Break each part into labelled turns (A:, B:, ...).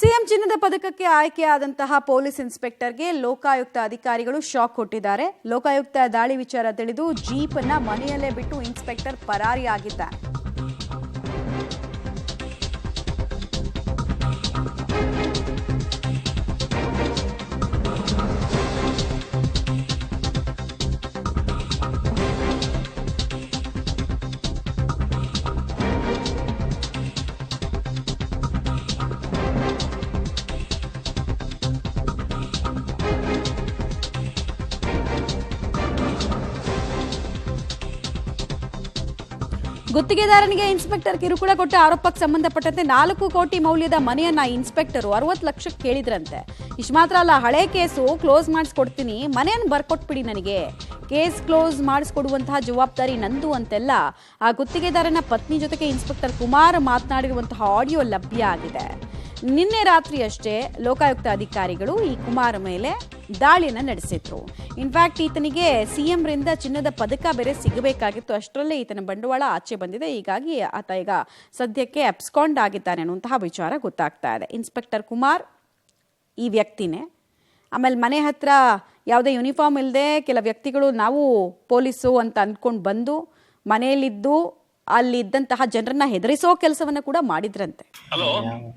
A: CM ಚಿನ್ನದ ಪದಕಕ್ಕೆ ಆಯ್ಕೆಯಾದಂತಹ police ಇನ್ಸ್ಪೆಕ್ಟರ್ಗೆ Lokayukta ಅಧಿಕಾರಿಗಳು ಶಾಕ್ ಕೊಟ್ಟಿದ್ದಾರೆ. ಲೋಕಾಯುಕ್ತ ದಾಳಿ ವಿಚಾರ ತಿಳಿದು ಜೀಪ್ ಅನ್ನ ಮನೆಯಲ್ಲೇ ಬಿಟ್ಟು ಇನ್ಸ್ಪೆಕ್ಟರ್ ಪರಾರಿಯಾಗಿದ್ದಾರೆ. ಗುತ್ತಿಗೆದಾರನಿಗೆ ಇನ್ಸ್ಪೆಕ್ಟರ್ ಕಿರುಕುಳ ಕೊಟ್ಟ ಆರೋಪಕ್ಕೆ ಸಂಬಂಧಪಟ್ಟಂತೆ 4 ಕೋಟಿ ಮೌಲ್ಯದ ಮನೆಯನ್ನ ಇನ್ಸ್ಪೆಕ್ಟರ್ 60 ಲಕ್ಷಕ್ಕೆ ಕೇಳಿದ್ರಂತೆ. ಇಷ್ಟು ಮಾತ್ರ ಅಲ್ಲ, ಹಳೆ ಕೇಸು ಕ್ಲೋಸ್ ಮಾಡಿಸ್ಕೊಡ್ತೀನಿ, ಮನೆಯನ್ನು ಬರ್ಕೊಟ್ಬಿಡಿ, ನನಗೆ ಕೇಸ್ ಕ್ಲೋಸ್ ಮಾಡಿಸ್ಕೊಡುವಂತಹ ಜವಾಬ್ದಾರಿ ನಂದು ಅಂತೆಲ್ಲ ಆ ಗುತ್ತಿಗೆದಾರನ ಪತ್ನಿ ಜೊತೆಗೆ ಇನ್ಸ್ಪೆಕ್ಟರ್ ಕುಮಾರ್ ಮಾತನಾಡಿರುವಂತಹ ಆಡಿಯೋ ಲಭ್ಯ ಆಗಿದೆ. ನಿನ್ನೆ ರಾತ್ರಿಯಷ್ಟೇ ಲೋಕಾಯುಕ್ತ ಅಧಿಕಾರಿಗಳು ಈ ಕುಮಾರ್ ಮೇಲೆ ದಾಳಿಯನ್ನು ನಡೆಸಿದ್ರು. ಇನ್ಫ್ಯಾಕ್ಟ್ ಈತನಿಗೆ ಸಿಎಂರಿಂದ ಚಿನ್ನದ ಪದಕ ಬೇರೆ ಸಿಗಬೇಕಾಗಿತ್ತು. ಅಷ್ಟರಲ್ಲೇ ಈತನ ಬಂಡವಾಳ ಆಚೆ ಬಂದಿದೆ. ಹೀಗಾಗಿ ಆತ ಈಗ ಸದ್ಯಕ್ಕೆ ಅಬ್ಸ್ಕಾಂಡ್ ಆಗಿದ್ದಾನೆ ಅನ್ನುವಂತಹ ವಿಚಾರ ಗೊತ್ತಾಗ್ತಾ ಇದೆ. ಇನ್ಸ್ಪೆಕ್ಟರ್ ಕುಮಾರ್ ಈ ವ್ಯಕ್ತಿನೇ. ಆಮೇಲೆ ಮನೆ ಹತ್ರ ಯಾವುದೇ ಯೂನಿಫಾರ್ಮ್ ಇಲ್ಲದೆ ಕೆಲ ವ್ಯಕ್ತಿಗಳು ನಾವು ಪೊಲೀಸು ಅಂತ ಅಂದ್ಕೊಂಡು ಬಂದು ಮನೆಯಲ್ಲಿದ್ದು ಅಲ್ಲಿ ಇದ್ದಂತಹ ಜನರನ್ನ ಹೆದರಿಸೋ ಕೆಲಸವನ್ನ ಕೂಡ ಮಾಡಿದ್ರಂತೆ.
B: ಹಲೋ,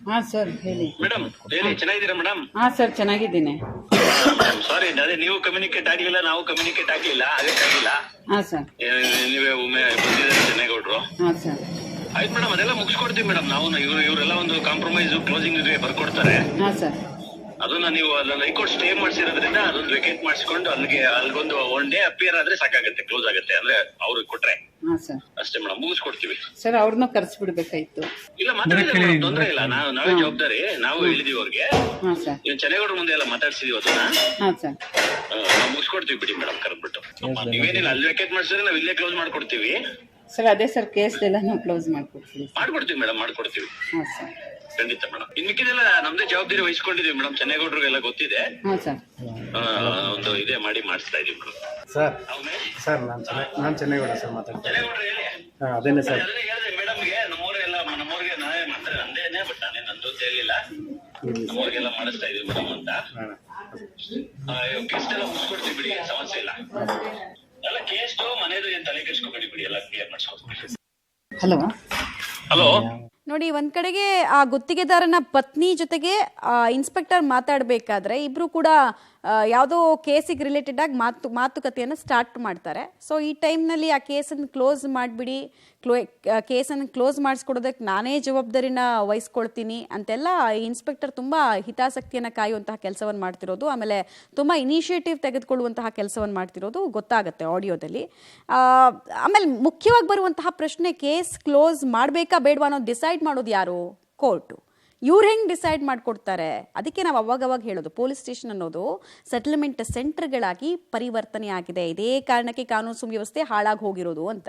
C: ಹಾ ಸರ್ ಹೇಳಿ.
B: ಮೇಡಮ್ ಹೇಳಿ, ಚೆನ್ನಾಗಿದ್ದೀರಾ ಮೇಡಮ್?
C: ಹಾ ಸರ್ ಚೆನ್ನಾಗಿದ್ದೀನಿ.
B: ಸಾರಿ, ಅದೇ ನೀವು ಕಮ್ಯುನಿಕೇಟ್ ಆಗ್ಲಿಲ್ಲ, ನಾವು ಕಮ್ಯುನಿಕೇಟ್ ಆಗ್ಲಿಲ್ಲ, ಅದಕ್ಕಾಗಿಲ್ಲ.
C: ಹಾ ಸರ್.
B: ನೀವೇ ಒಮ್ಮೆ ಬಂದಿದ್ದಾರೆ ಚೆನ್ನೈಗೌಡ್ರು.
C: ಹಾ ಸರ್.
B: ಆಯ್ತು ಮೇಡಮ್, ಅದೆಲ್ಲ ಮುಗಿಸ್ಕೊಡ್ತೀವಿ ಮೇಡಮ್. ನಾವು ಇವರೆಲ್ಲ ಒಂದು ಕಾಂಪ್ರಮೈಸ್ ಕ್ಲೋಸಿಂಗ್ ಬರ್ಕೊಡ್ತಾರೆ.
C: ಹಾ ಸರ್.
B: ಅದನ್ನ ನೀವು ಅದನ್ನ ಹೈಕೋರ್ಟ್ ಸ್ಟೇ ಮಾಡಿಸಿರೋದ್ರಿಂದ ಅದನ್ನ ವೆಕೇಟ್ ಮಾಡಿಸ್ಕೊಂಡು ಅಲ್ಲಿಗೊಂದು ಒನ್ ಡೇ ಅಪಿಯರ್ ಆದ್ರೆ ಸಾಕಾಗುತ್ತೆ, ಕ್ಲೋಸ್ ಆಗುತ್ತೆ. ಅಂದ್ರೆ ಅವ್ರಿಗೆ ಕೊಟ್ರೆ
C: ಹಾ ಸರ್
B: ಅಷ್ಟೇ ಮೇಡಮ್, ಮುಗಿಸ್ಕೊಡ್ತೀವಿ.
C: ಸರ್ ಅವ್ರನ್ನ ಕರ್ಸ್ಬಿಡ್ಬೇಕಾಯ್ತು.
B: ಇಲ್ಲ ಮಾತಾಡಿದ್ರೆ ತೊಂದ್ರೆ ಇಲ್ಲ, ನಾವೇ ಜವಾಬ್ದಾರಿ. ನಾವು ಹೇಳಿದೀವಿ ಅವ್ರಿಗೆ.
C: ಹಾ ಸರ್.
B: ನೀವು ಚೆನ್ನೈಗೌಡ್ರ ಮುಂದೆ ಎಲ್ಲ ಮಾತಾಡ್ಸಿದೀವಿ ಅದನ್ನ.
C: ಹಾ ಸರ್.
B: ನಾವು ಮುಗಿಸ್ಕೊಡ್ತೀವಿ ಬಿಡಿ ಮೇಡಮ್, ಕರೆದ್ಬಿಟ್ಟು. ನೀವೇನಿಲ್ಲ, ಅಲ್ಲಿ ವೆಕೇಟ್ ಮಾಡಿಸಿದ್ರೆ ನಾವು ಇಲ್ಲೇ ಕ್ಲೋಸ್ ಮಾಡ್ಕೊಡ್ತೀವಿ.
C: ಸರ್ ಅದೇ ಸರ್ ಕೇಸ್ ಎಲ್ಲ ನಾವು ಕ್ಲೋಸ್ ಮಾಡ್ಕೊಡ್ತೀವಿ.
B: ಮಾಡ್ಕೊಡ್ತೀವಿ ಮೇಡಮ್, ಮಾಡ್ಕೊಡ್ತೀವಿ.
C: ಹಾ ಸರ್.
B: ಖಂಡಿತ ಮೇಡಮ್. ಇನ್ ಮಿಕ್ಕಿದೆಲ್ಲ ನಮ್ದೇ ಜವಾಬ್ದಾರಿ ವಹಿಸ್ಕೊಂಡಿದೀವಿ ಮೇಡಮ್. ಚೆನ್ನೈಗೌಡ್ರಿಗೆಲ್ಲ ಗೊತ್ತಿದೆ.
C: ಹಾ ಸರ್.
B: ಒಂದು ಇದೇ ಮಾಡಿ ಮಾಡಿಸ್ತಾ ಇದೀವಿ ಮೇಡಮ್.
D: ಸರ್ ನಾನು ಚೆನ್ನೈಗೌಡ ಸರ್ ಮಾತಾಡ್ತೀನಿ.
B: ಚೆನ್ನೈಗೌಡ್ರು ಹೇಳಿ.
D: ಅದೇನೆ ಸರ್.
B: ಅದೇ ಹೇಳಿದೆ ಮೇಡಮ್ಗೆ, ನಮ್ಮೂರಿಗೆ ನಾವೇ ಮಾಡ್ತಾರೆ ನಂದೇನೆ, ಬಟ್ ನಾನೇನು ನಂದು ಅಂತ ಹೇಳಿಲ್ಲ. ನಮ್ಮೂರಿಗೆಲ್ಲ ಮಾಡಿಸ್ತಾ ಇದೀವಿ ಮೇಡಮ್ ಅಂತ. ಕೇಸ್ ಎಲ್ಲ ಮುಗಿಸ್ಕೊಡ್ತೀವಿ ಬಿಡಿ, ಸಮಸ್ಯೆ ಇಲ್ಲ. ಎಲ್ಲ ಕೇಸ್ ಮನೇದು ಏನ್ ತಲೆ ಕೆಡ್ಸ್ಕೊಬೇಡಿ ಬಿಡಿ, ಎಲ್ಲ ಕ್ಲಿಯರ್ ಮಾಡಿಸ್ಕೊಡ್ತೀವಿ.
C: ಹಲೋ.
B: ಹಲೋ
A: ನೋಡಿ, ಒಂದ್ ಕಡೆಗೆ ಆ ಗುತ್ತಿಗೆದಾರನ ಪತ್ನಿ ಜೊತೆಗೆ ಇನ್ಸ್ಪೆಕ್ಟರ್ ಮಾತಾಡಬೇಕಾದ್ರೆ ಇಬ್ರು ಕೂಡ ಯಾವುದೋ ಕೇಸಿಗೆ ರಿಲೇಟೆಡ್ ಆಗಿ ಮಾತುಕತೆಯನ್ನು ಸ್ಟಾರ್ಟ್ ಮಾಡ್ತಾರೆ. ಸೊ ಈ ಟೈಮ್ನಲ್ಲಿ ಆ ಕೇಸನ್ನು ಕ್ಲೋಸ್ ಮಾಡಿಬಿಡಿ, ಕೇಸನ್ನು ಕ್ಲೋಸ್ ಮಾಡಿಸ್ಕೊಡೋದಕ್ಕೆ ನಾನೇ ಜವಾಬ್ದಾರಿನ ವಹಿಸ್ಕೊಳ್ತೀನಿ ಅಂತೆಲ್ಲ ಇನ್ಸ್ಪೆಕ್ಟರ್ ತುಂಬ ಹಿತಾಸಕ್ತಿಯನ್ನು ಕಾಯುವಂತಹ ಕೆಲಸವನ್ನು ಮಾಡ್ತಿರೋದು, ಆಮೇಲೆ ತುಂಬ ಇನಿಷಿಯೇಟಿವ್ ತೆಗೆದುಕೊಳ್ಳುವಂತಹ ಕೆಲಸವನ್ನು ಮಾಡ್ತಿರೋದು ಗೊತ್ತಾಗುತ್ತೆ ಆಡಿಯೋದಲ್ಲಿ. ಆಮೇಲೆ ಮುಖ್ಯವಾಗಿ ಬರುವಂತಹ ಪ್ರಶ್ನೆ, ಕೇಸ್ ಕ್ಲೋಸ್ ಮಾಡಬೇಕಾ ಬೇಡವಾ ಅನ್ನೋದು ಡಿಸೈಡ್ ಮಾಡೋದು ಯಾರು? ಕೋರ್ಟು. ಇವ್ರು ಹೆಂಗೆ ಡಿಸೈಡ್ ಮಾಡಿಕೊಡ್ತಾರೆ? ಅದಕ್ಕೆ ನಾವು ಅವಾಗವಾಗ ಹೇಳೋದು, ಪೊಲೀಸ್ ಸ್ಟೇಷನ್ ಅನ್ನೋದು ಸೆಟಲ್ಮೆಂಟ್ ಸೆಂಟರ್ಗಳಾಗಿ ಪರಿವರ್ತನೆ ಆಗಿದೆ. ಇದೇ ಕಾರಣಕ್ಕೆ ಕಾನೂನು ಸುವ್ಯವಸ್ಥೆ ಹಾಳಾಗಿ ಹೋಗಿರೋದು ಅಂತ.